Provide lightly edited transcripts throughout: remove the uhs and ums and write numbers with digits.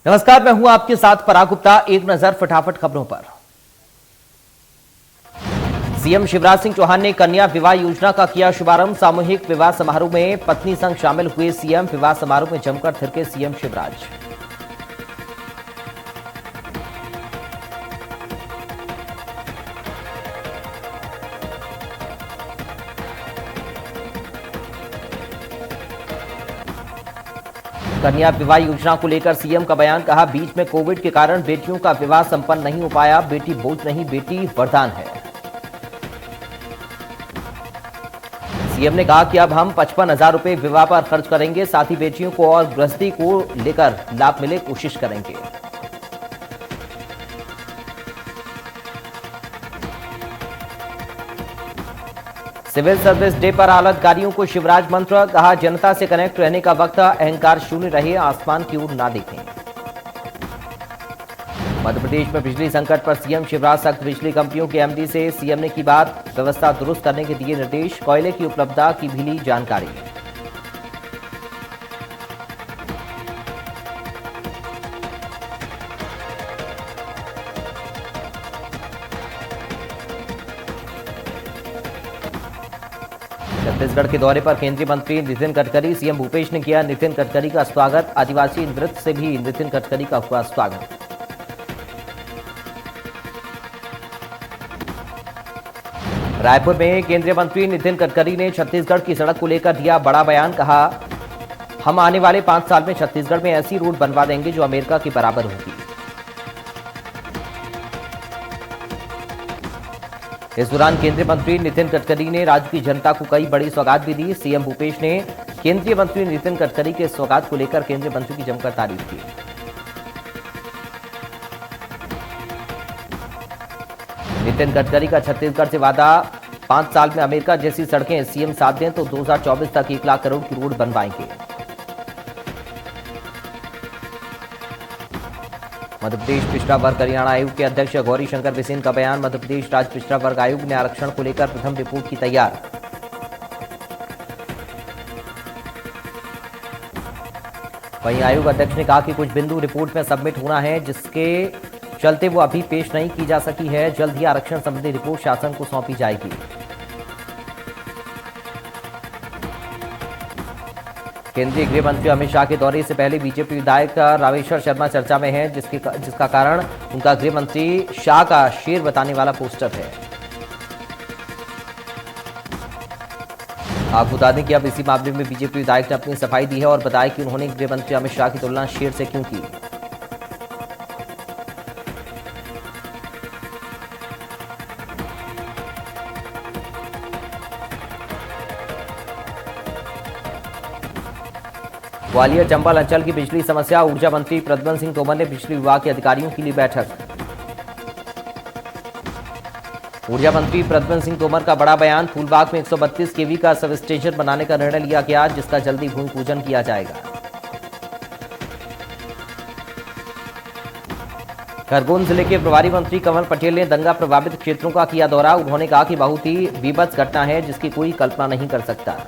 नमस्कार, मैं हूं आपके साथ पराग गुप्ता। एक नजर फटाफट खबरों पर। सीएम शिवराज सिंह चौहान ने कन्या विवाह योजना का किया शुभारंभ। सामूहिक विवाह समारोह में पत्नी संग शामिल हुए सीएम। विवाह समारोह में जमकर थिरके सीएम शिवराज। कन्या विवाह योजना को लेकर सीएम का बयान। कहा, बीच में कोविड के कारण बेटियों का विवाह संपन्न नहीं हो पाया। बेटी बोझ नहीं, बेटी वरदान है। सीएम ने कहा कि अब हम 55,000 रुपए विवाह पर खर्च करेंगे। साथ ही बेटियों को और गृहस्थी को लेकर लाभ मिले कोशिश करेंगे। सिविल सर्विस डे पर आला अधिकारियों को शिवराज मंत्र। कहा, जनता से कनेक्ट रहने का वक्त। अहंकार शून्य रहे, आसमान की ओर ना देखें। मध्य प्रदेश में बिजली संकट पर सीएम शिवराज सख्त। बिजली कंपनियों के एमडी से सीएम ने की बात। व्यवस्था दुरुस्त करने के दिए निर्देश। कोयले की उपलब्धता की भी ली जानकारी। छत्तीसगढ़ के दौरे पर केंद्रीय मंत्री नितिन गडकरी। सीएम भूपेश ने किया नितिन गडकरी का स्वागत। आदिवासी नृत्य से भी नितिन गडकरी का हुआ स्वागत। रायपुर में केंद्रीय मंत्री नितिन गडकरी ने छत्तीसगढ़ की सड़क को लेकर दिया बड़ा बयान। कहा, हम आने वाले 5 साल में छत्तीसगढ़ में ऐसी रोड बनवा देंगे जो अमेरिका के बराबर होगी। इस दौरान केंद्रीय मंत्री नितिन गडकरी ने राज्य की जनता को कई बड़ी सौगात भी दी। सीएम भूपेश ने केंद्रीय मंत्री नितिन गडकरी के सौगात को लेकर केंद्रीय मंत्री की जमकर तारीफ की। नितिन गडकरी का छत्तीसगढ़ से वादा, 5 साल में अमेरिका जैसी सड़कें सीएम साथ दें तो 2024 तक 1 लाख करोड़ की रोड बनवाएंगे। मध्य प्रदेश पिछड़ा वर्ग कल्याण आयोग के अध्यक्ष गौरी शंकर बिसेन का बयान। मध्य प्रदेश राज्य पिछड़ा वर्ग आयोग ने आरक्षण को लेकर प्रथम रिपोर्ट की तैयार। वहीं आयोग अध्यक्ष ने कहा कि कुछ बिंदु रिपोर्ट में सबमिट होना है, जिसके चलते वो अभी पेश नहीं की जा सकी है। जल्द ही आरक्षण संबंधी रिपोर्ट शासन को सौंपी जाएगी। केंद्रीय गृह मंत्री अमित शाह के दौरे से पहले बीजेपी विधायक रामेश्वर शर्मा चर्चा में है, जिसका कारण उनका गृह मंत्री शाह का शेर बताने वाला पोस्टर है। आपको बता दें कि अब इसी मामले में बीजेपी विधायक ने अपनी सफाई दी है और बताया कि उन्होंने गृह मंत्री अमित शाह की तुलना शेर से क्यों की। ग्वालियर चंबल अंचल की बिजली समस्या। ऊर्जा मंत्री प्रद्युम्न सिंह तोमर ने बिजली विभाग के अधिकारियों की ली बैठक। ऊर्जा मंत्री प्रद्युम्न सिंह तोमर का बड़ा बयान। फूलबाग में 132 केवी का सब स्टेशन बनाने का निर्णय लिया गया, जिसका जल्दी भूमि पूजन किया जाएगा। खरगोन जिले के प्रभारी मंत्री कंवर पटेल ने दंगा प्रभावित क्षेत्रों का किया दौरा। उन्होंने कहा कि बहुत ही बीभत्स घटना है, जिसकी कोई कल्पना नहीं कर सकता।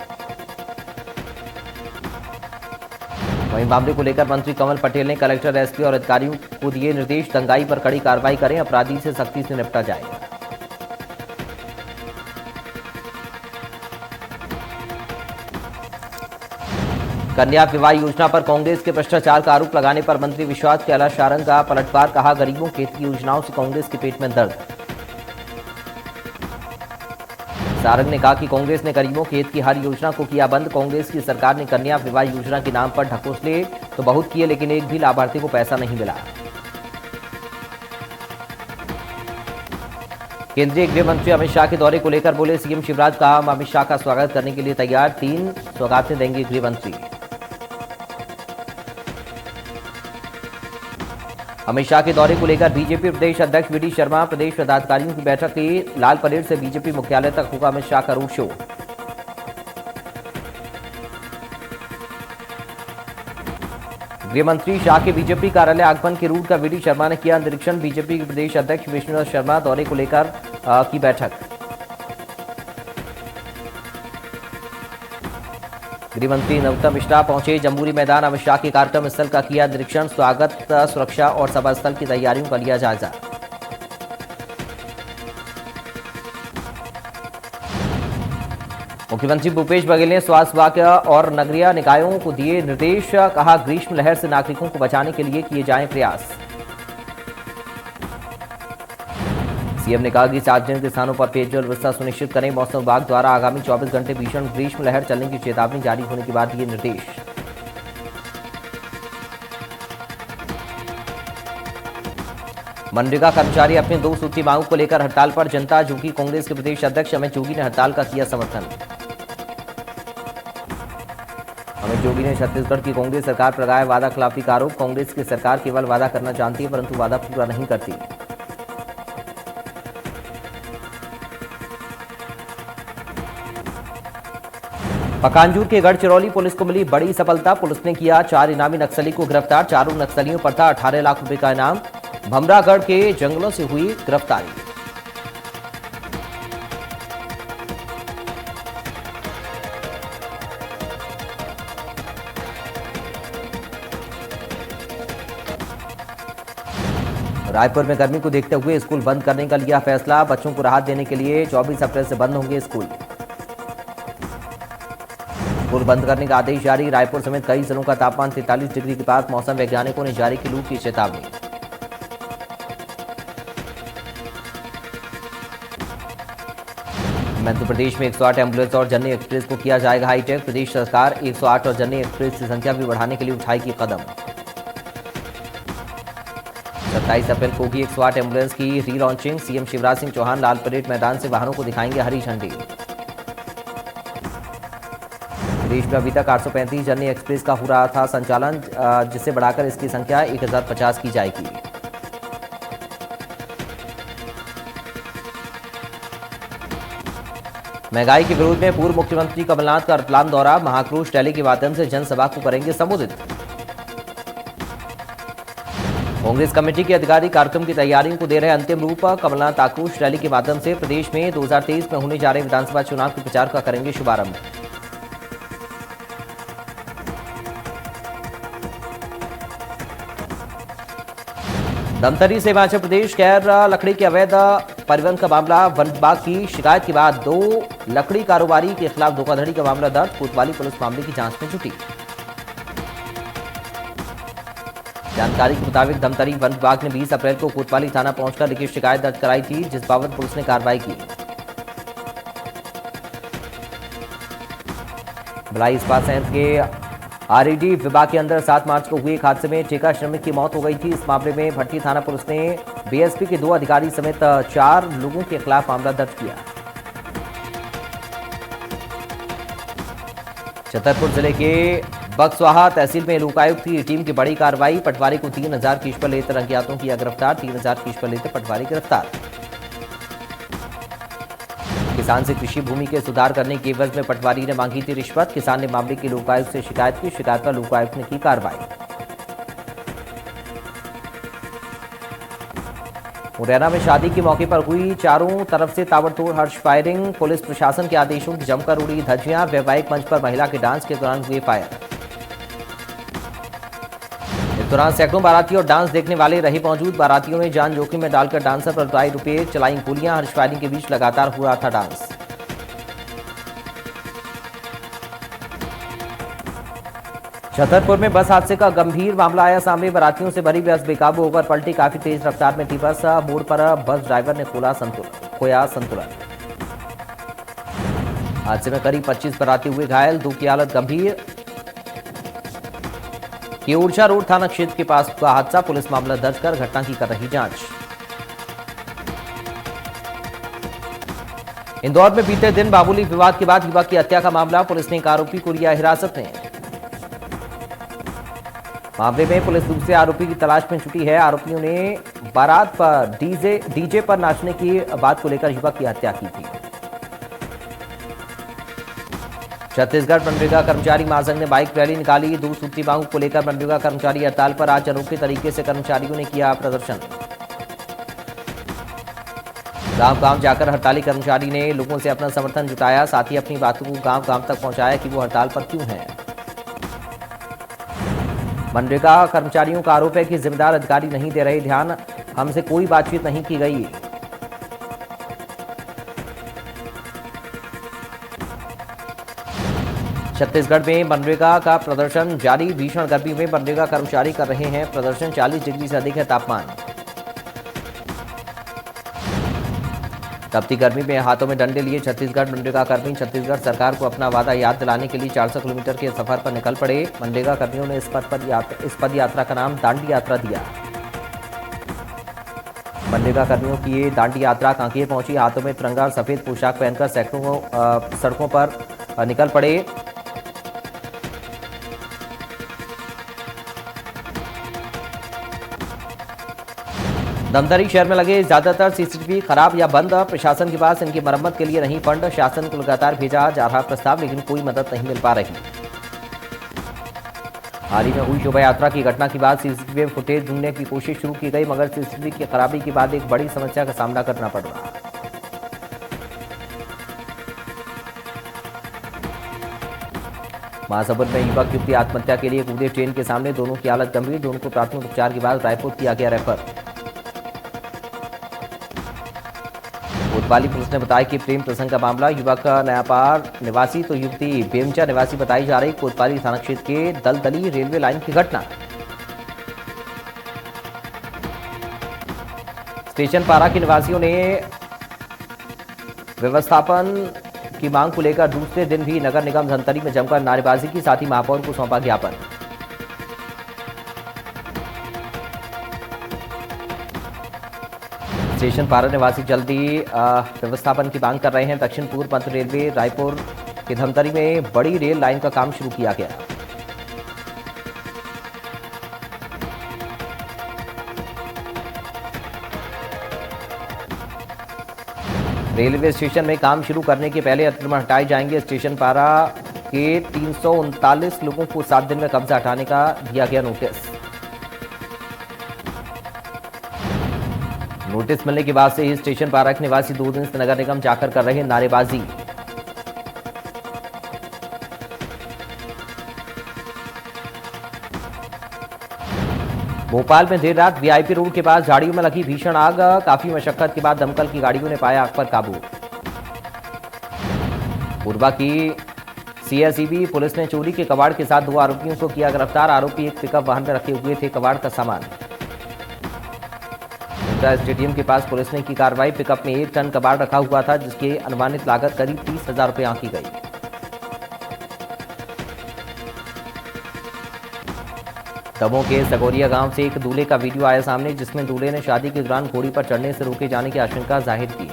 वहीं मामले को लेकर मंत्री कंवर पटेल ने कलेक्टर, एसपी और अधिकारियों को दिए निर्देश। दंगाई पर कड़ी कार्रवाई करें, अपराधी से सख्ती से निपटा जाएगा। कन्या विवाह योजना पर कांग्रेस के भ्रष्टाचार का आरोप लगाने पर मंत्री विश्वास कैलाश सारंग का पलटवार। कहा, गरीबों के हित की योजनाओं से कांग्रेस के पेट में दर्द। सारंग ने कहा कि कांग्रेस ने गरीबों के हित की हर योजना को किया बंद। कांग्रेस की सरकार ने कन्या विवाह योजना के नाम पर ढकोसले तो बहुत किए, लेकिन एक भी लाभार्थी को पैसा नहीं मिला। केंद्रीय गृह मंत्री अमित शाह के दौरे को लेकर बोले सीएम शिवराज। कहा, हम अमित शाह का स्वागत करने के लिए तैयार। 3 सौगातें देंगे गृह मंत्री। अमित शाह के दौरे को लेकर बीजेपी प्रदेश अध्यक्ष वीडी शर्मा प्रदेश पदाधिकारियों की बैठक की। लाल परेड से बीजेपी मुख्यालय तक होगा अमित शाह का रोड शो। गृह मंत्री शाह के बीजेपी कार्यालय आगमन के रूट का वीडी शर्मा ने किया निरीक्षण। बीजेपी के प्रदेश अध्यक्ष विष्णुदत्त शर्मा दौरे को लेकर की बैठक। गृह मंत्री नरोत्तम मिश्रा पहुंचे जम्बूरी मैदान। अमित शाह के कार्यक्रम स्थल का किया निरीक्षण। स्वागत, सुरक्षा और सभा स्थल की तैयारियों का लिया जायजा। मुख्यमंत्री भूपेश बघेल ने स्वास्थ्य विभाग और नगरीय निकायों को दिए निर्देश। कहा, ग्रीष्म लहर से नागरिकों को बचाने के लिए किए जाएं प्रयास। सीएम ने कहा कि सार्वजनिक स्थानों पर पेयजल व्यवस्था सुनिश्चित करें। मौसम विभाग द्वारा आगामी 24 घंटे भीषण ग्रीष्म लहर चलने की चेतावनी जारी होने के बाद ये निर्देश। मनरेगा कर्मचारी अपनी 2 सूत्री मांगों को लेकर हड़ताल पर। जनता जोगी कांग्रेस के प्रदेश अध्यक्ष अमित जोगी ने हड़ताल का किया समर्थन। अमित जोगी ने छत्तीसगढ़ की कांग्रेस सरकार पर लगाया वादा खिलाफी का आरोप। कांग्रेस की सरकार केवल वादा करना जानती है परंतु वादा पूरा नहीं करती। पकांजूर के गढ़चिरौली पुलिस को मिली बड़ी सफलता। पुलिस ने किया 4 इनामी नक्सली को गिरफ्तार। चारों नक्सलियों पर था 18 लाख रुपए का इनाम। भमरागढ़ के जंगलों से हुई गिरफ्तारी। रायपुर में गर्मी को देखते हुए स्कूल बंद करने का लिया फैसला। बच्चों को राहत देने के लिए 24 अप्रैल से बंद होंगे स्कूल। स्कूल बंद करने का आदेश जारी। रायपुर समेत कई जिलों का तापमान 43 डिग्री के पास। मौसम वैज्ञानिकों ने जारी की लू की चेतावनी। मध्य प्रदेश में 108 एम्बुलेंस और जननी एक्सप्रेस को किया जाएगा हाईटेक। प्रदेश सरकार 108 और जननी एक्सप्रेस की संख्या भी बढ़ाने के लिए उठाएगी कदम। 27 अप्रैल को होगी 108 एम्बुलेंस की रीलॉन्चिंग। सीएम शिवराज सिंह चौहान लाल परेड मैदान से वाहनों को दिखाएंगे हरी झंडी। प्रदेश में अभी तक 835 जननी एक्सप्रेस का हो रहा था संचालन, जिसे बढ़ाकर इसकी संख्या 1050 की जाएगी। महंगाई के विरोध में पूर्व मुख्यमंत्री कमलनाथ का रतलाम दौरा। महाक्रोश रैली के माध्यम से जनसभा को करेंगे संबोधित। कांग्रेस कमेटी के अधिकारी कार्यक्रम की तैयारियों को दे रहे अंतिम रूप। कमलनाथ आक्रोश रैली के माध्यम से प्रदेश में 2023 में होने जा रहे विधानसभा चुनाव के प्रचार का करेंगे शुभारंभ। धमतरी से हिमाचल प्रदेश गैर लकड़ी के अवैध परिवहन का मामला। वन विभाग की शिकायत के बाद 2 लकड़ी कारोबारी के खिलाफ धोखाधड़ी का मामला दर्ज। कोतवाली पुलिस मामले की जांच में जुटी। जानकारी के मुताबिक धमतरी वन विभाग ने 20 अप्रैल को कोतवाली थाना पहुंचकर लिखित शिकायत दर्ज कराई थी, जिस बाबत पुलिस ने कार्रवाई की। भिलाई इस्पात संयंत्र के आरईडी विभाग के अंदर 7 मार्च को हुए एक हादसे में ठेका श्रमिक की मौत हो गई थी। इस मामले में भट्टी थाना पुलिस ने बीएसपी के 2 अधिकारी समेत 4 लोगों के खिलाफ मामला दर्ज किया। छतरपुर जिले के बक्सवाहा तहसील में लोकायुक्त की टीम की बड़ी कार्रवाई। पटवारी को 3000 कीश पर लेते अज्ञातों किया गिरफ्तार। 3000 कीश पर लेते पटवारी गिरफ्तार। किसान से कृषि भूमि के सुधार करने की एवज में पटवारी ने मांगी थी रिश्वत। किसान ने मामले की लोकायुक्त से शिकायत की। शिकायत पर लोकायुक्त ने की कार्रवाई। मुरैना में शादी के मौके पर हुई चारों तरफ से ताबड़तोड़ हर्ष फायरिंग। पुलिस प्रशासन के आदेशों की जमकर उड़ी धज्जियां। वैवाहिक मंच पर महिला के डांस के दौरान हुए फायर। इस दौरान सैकड़ों बाराती और डांस देखने वाले रहे मौजूद। बारातियों ने जान जोखिम में डालकर डांसर पर लुटाए रुपये, चलाई गोलियां। हर्ष फायरिंग के बीच लगातार हो रहा था डांस। छतरपुर में बस हादसे का गंभीर मामला आया सामने। बारातियों से भरी बस बेकाबू होकर पलटी। काफी तेज रफ्तार में थी बस। मोड़ पर बस ड्राइवर ने खोया संतुलन। हादसे में करीब 25 बाराती हुए घायल, 2 की हालत गंभीर। केऊर्जा रोड थाना क्षेत्र के पास हुआ हादसा। पुलिस मामला दर्ज कर घटना की कर रही जांच। इंदौर में बीते दिन बाबूली विवाद के बाद युवक की हत्या का मामला। पुलिस ने एक आरोपी को लिया हिरासत में। मामले में पुलिस दूसरे आरोपी की तलाश में जुटी है। आरोपियों ने बारात पर डीजे पर नाचने की बात को लेकर युवक की हत्या की थी। छत्तीसगढ़ मनरेगा कर्मचारी महासंघ ने बाइक रैली निकाली। 2 सूत्री मांगों को लेकर मनरेगा कर्मचारी हड़ताल पर। आज अनोखे तरीके से कर्मचारियों ने किया प्रदर्शन। गांव गांव जाकर हड़ताली कर्मचारी ने लोगों से अपना समर्थन जुटाया, साथ ही अपनी बातों को गांव गांव तक पहुंचाया कि वो हड़ताल पर क्यों हैं। मनरेगा कर्मचारियों का आरोप है कि जिम्मेदार अधिकारी नहीं दे रहे ध्यान, हमसे कोई बातचीत नहीं की गई। छत्तीसगढ़ में मनरेगा का प्रदर्शन जारी, भीषण गर्मी में मनरेगा कर्मचारी कर रहे हैं प्रदर्शन, 40 डिग्री से अधिक है तापमान। तपती गर्मी में हाथों में डंडे लिए छत्तीसगढ़ मनरेगा कर्मी छत्तीसगढ़ सरकार को अपना वादा याद दिलाने के लिए 400 किलोमीटर के सफर पर निकल पड़े। मनरेगा कर्मियों ने इस पद यात्रा का नाम दांडी यात्रा दिया। मनरेगा कर्मियों की ये दांडी यात्रा कांकेर पहुंची, हाथों में तिरंगा और सफेद पोशाक पहनकर सैकड़ों सड़कों पर निकल पड़े। धमतरी शहर में लगे ज्यादातर सीसीटीवी खराब या बंद, प्रशासन के पास इनकी मरम्मत के लिए नहीं फंड, शासन को लगातार भेजा जा रहा प्रस्ताव लेकिन कोई मदद नहीं मिल पा रही। हाल ही में हुई शोभा यात्रा की घटना के बाद सीसीटीवी फुटेज ढूंढने की कोशिश शुरू की गई, मगर सीसीटीवी की खराबी के बाद एक बड़ी समस्या का सामना करना पड़ रहा। महासमुंद में युवक युवती आत्महत्या के लिए कूदे ट्रेन के सामने, दोनों की हालत गंभीर, दोनों को प्राथमिक उपचार के बाद रायपुर किया गया रेफर। कोतवाली पुलिस ने बताया कि प्रेम प्रसंग का मामला, युवक नयापार निवासी तो युवती बेमचा निवासी बताई जा रही। कोतवाली थाना क्षेत्र के दलदली रेलवे लाइन की घटना। स्टेशन पारा के निवासियों ने व्यवस्थापन की मांग को लेकर दूसरे दिन भी नगर निगम धमतरी में जमकर नारेबाजी की, साथ ही महापौर को सौंपा ज्ञापन। स्टेशन पारा निवासी जल्दी व्यवस्थापन की मांग कर रहे हैं। दक्षिण पूर्व मध्य रेलवे रायपुर के धमतरी में बड़ी रेल लाइन का काम शुरू किया गया। रेलवे स्टेशन में काम शुरू करने के पहले अतिक्रमण हटाए जाएंगे। स्टेशन पारा के 339 लोगों को 7 दिन में कब्जा हटाने का दिया गया नोटिस। नोटिस मिलने के बाद से ही स्टेशन पारा के निवासी 2 दिन से नगर निगम जाकर कर रहे नारेबाजी। भोपाल में देर रात वीआईपी रोड के पास झाड़ियों में लगी भीषण आग, काफी मशक्कत के बाद दमकल की गाड़ियों ने पाया आग पर काबू। पूर्वा की सीएसईबी पुलिस ने चोरी के कबाड़ के साथ 2 आरोपियों को किया गिरफ्तार। आरोपी एक पिकअप वाहन में रखे हुए थे कबाड़ का सामान। स्टेडियम के पास पुलिस ने की कार्रवाई, पिकअप में 1 टन कबाड़ रखा हुआ था, जिसकी अनुमानित लागत करीब 30,000 रुपये आंकी गई। दमोह के सगोरिया गांव से एक दूल्हे का वीडियो आया सामने, जिसमें दूल्हे ने शादी के दौरान घोड़ी पर चढ़ने से रोके जाने की आशंका जाहिर की।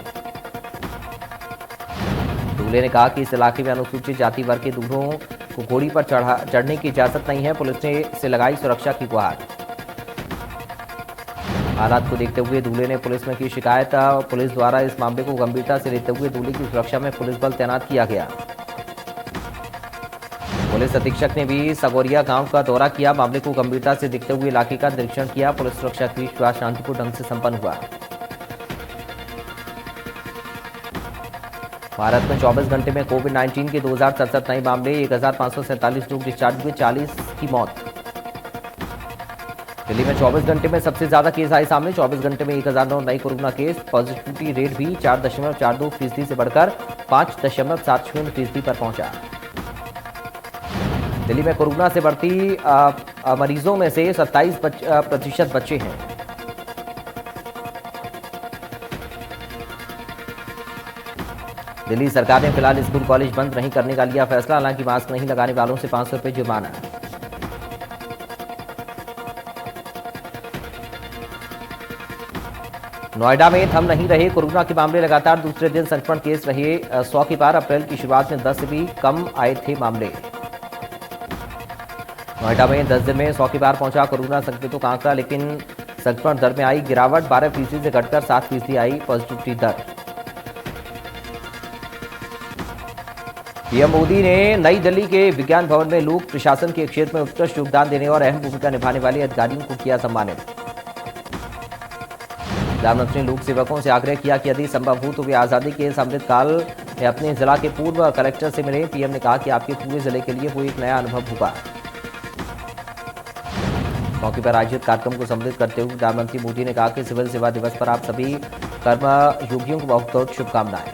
दूल्हे ने कहा कि इस इलाके में अनुसूचित जाति वर्ग के दूल्हों को घोड़ी पर चढ़ने की इजाजत नहीं है। पुलिस ने से लगाई सुरक्षा की गुहार। हालात को देखते हुए दूल्हे ने पुलिस में की शिकायत। पुलिस द्वारा इस मामले को गंभीरता से लेते हुए दूल्हे की सुरक्षा में पुलिस बल तैनात किया गया। पुलिस अधीक्षक ने भी सगोरिया गांव का दौरा किया, मामले को गंभीरता से देखते हुए इलाके का निरीक्षण किया। पुलिस सुरक्षा की विश्वास शांतिपूर्ण ढंग से संपन्न हुआ। भारत में 24 घंटे में कोविड-19 के 2067 नए मामले, 1547 लोग डिस्चार्ज हुए, 40 की मौत। दिल्ली में 24 घंटे में सबसे ज्यादा केस आए सामने, 24 घंटे में 1009 नए कोरोना केस। पॉजिटिविटी रेट भी 4.42% से बढ़कर 5.70% पर पहुंचा। दिल्ली में कोरोना से बढ़ती मरीजों में से 27% बच्चे हैं। दिल्ली सरकार ने फिलहाल स्कूल कॉलेज बंद नहीं करने का लिया फैसला, हालांकि मास्क नहीं लगाने वालों से 500 रुपये जुर्माना। नोएडा में थम नहीं रहे कोरोना के मामले, लगातार दूसरे दिन संक्रमण केस रहे 100 के पार। अप्रैल की शुरुआत में 10 से भी कम आए थे मामले। नोएडा में 10 दिन में 100 के पार पहुंचा कोरोना संक्रमितों का आंकड़ा, लेकिन संक्रमण दर में आई गिरावट, 12% से घटकर 7% आई पॉजिटिविटी दर। पीएम मोदी ने नई दिल्ली के विज्ञान भवन में लोक प्रशासन के क्षेत्र में उत्कृष्ट योगदान देने और अहम भूमिका निभाने वाले अधिकारियों को किया सम्मानित। प्रधानमंत्री ने लोक सेवकों से आग्रह किया कि यदि संभव हो तो वे आज़ादी के इस अमृत काल में अपने जिला के पूर्व कलेक्टर से मिले। पीएम ने कहा कि आपके पूरे जिले के लिए वो एक नया अनुभव होगा। मौके पर आयोजित कार्यक्रम को संबोधित करते हुए प्रधानमंत्री मोदी ने कहा कि सिविल सेवा दिवस पर आप सभी कर्मयोगियों को बहुत बहुत शुभकामनाएं।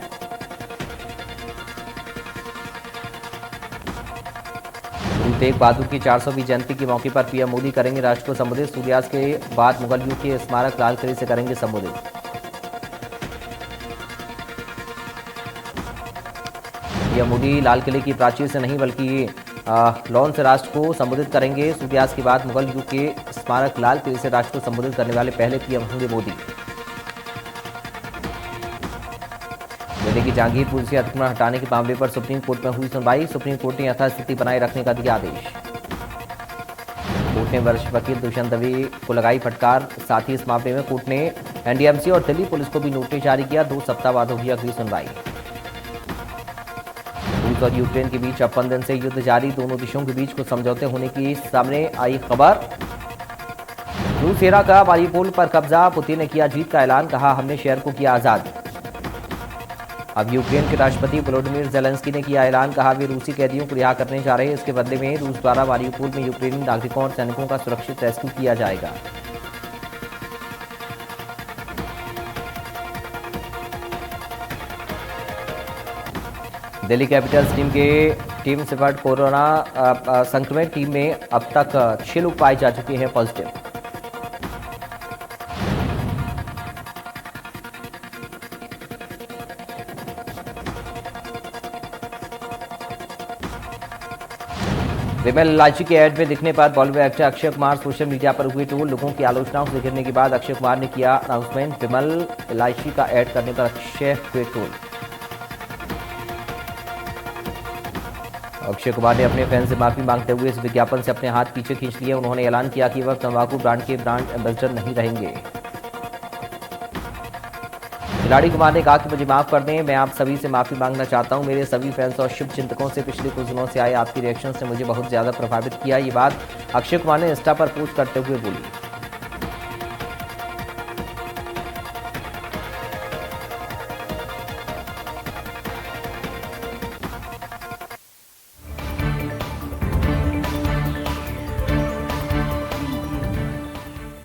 गुरु तेग बहादुर की 400वीं जयंती के मौके पर पीएम मोदी करेंगे राष्ट्र को संबोधित। सूर्यास्त के बाद मुगल युग के स्मारक लाल किले से करेंगे संबोधित। पीएम मोदी लाल किले की प्राचीर से नहीं बल्कि लॉन से राष्ट्र को संबोधित करेंगे। सूर्यास्त के बाद मुगल युग के स्मारक लाल किले से राष्ट्र को संबोधित करने वाले पहले पीएम होंगे मोदी। दिल्ली की जहांगीरपुर से अतिक्रमण हटाने के मामले पर सुप्रीम कोर्ट में हुई सुनवाई। सुप्रीम कोर्ट ने यथास्थिति बनाए रखने का दिया आदेश। कोर्ट ने वरिष्ठ वकील दुष्यंत दवे को लगाई फटकार। साथ ही इस मामले में कोर्ट ने एनडीएमसी और दिल्ली पुलिस को भी नोटिस जारी किया। 2 सप्ताह बाद होगी अगली सुनवाई। रूस और यूक्रेन के बीच 56 दिन से युद्ध जारी। दोनों देशों के बीच कुछ समझौते होने की सामने आई खबर। रूस सेना का मारिउपोल पर कब्जा। पुतिन ने किया जीत का ऐलान, कहा हमने शहर को किया आजाद। अब यूक्रेन के राष्ट्रपति वोलोडिमिर ज़ेलेंस्की ने किया ऐलान, कहा वे रूसी कैदियों को रिहा करने जा रहे हैं। इसके बदले में रूस द्वारा मारिउपोल में यूक्रेनी नागरिकों और सैनिकों का सुरक्षित रेस्क्यू किया जाएगा। दिल्ली कैपिटल्स टीम से बढ़ कोरोना संक्रमित टीम में अब तक 6 लोग पाए जा चुके हैं पॉजिटिव। विमल इलायची के ऐड में दिखने पर Bollywood actor Akshay Kumar social media पर हुए ट्रोल। लोगों की आलोचनाओं से घिरने के बाद अक्षय कुमार ने किया अनाउंसमेंट। विमल इलायची का ऐड करने पर अक्षय हुए ट्रोल। अक्षय कुमार ने अपने फैन से माफी मांगते हुए इस विज्ञापन से अपने हाथ पीछे खींच लिए। उन्होंने ऐलान किया कि वह तंबाकू ब्रांड के ब्रांड एम्बेसडर नहीं रहेंगे। खिलाड़ी कुमार ने कहा कि मुझे माफ कर दें, मैं आप सभी से माफी मांगना चाहता हूं। मेरे सभी फैंस और शुभ चिंतकों से पिछले कुछ दिनों से आए आपकी रिएक्शंस ने मुझे बहुत ज्यादा प्रभावित किया। ये बात अक्षय कुमार ने इंस्टा पर पोस्ट करते हुए बोली।